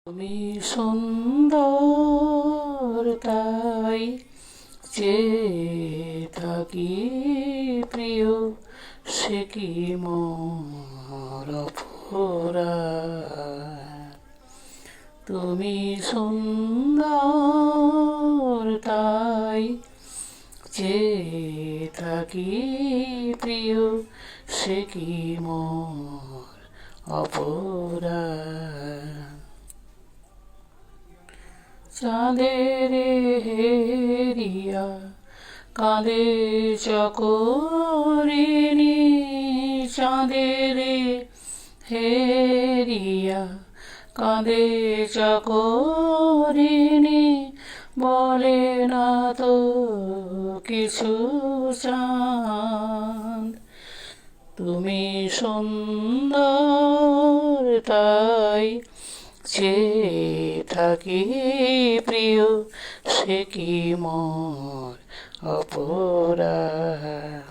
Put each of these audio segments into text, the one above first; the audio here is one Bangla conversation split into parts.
তুমি সুন্দর তাই চেয়ে থাকি প্রিয়, সে কি মোর অপরাধ। তুমি সুন্দর তাই চেয়ে থাকি প্রিয়, সে কি মোর অপরাধ। চাঁদের হেরিয়া কাঁদে চকরিণী, চাঁদের হেরিয়া কাঁদে চকরিণী, বলে না তো কিছু চাঁদ। তুমি সুন্দর তাই চেয়ে থাকি প্রিয়, সে কি মোর অপরাধ।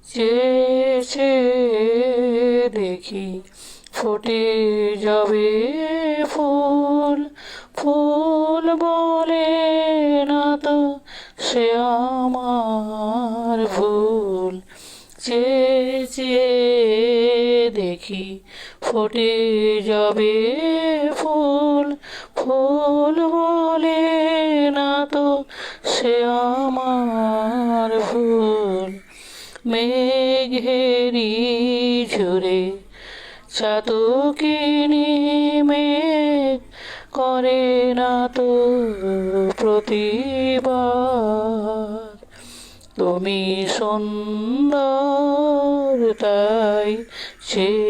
চেয়ে দেখি ফুটে যাবে ফুল, ফুল বলে না তো সে আমার ভুল। চেয়ে দেখি ফুটে যাবে ফুল, ফুল বলে না তো সে আমার ভুল। মেঘেরি ঝরে চাতকিনি মেঘ করে না তো প্রতিবাদ। তুমি সুন্দর তাই চেয়ে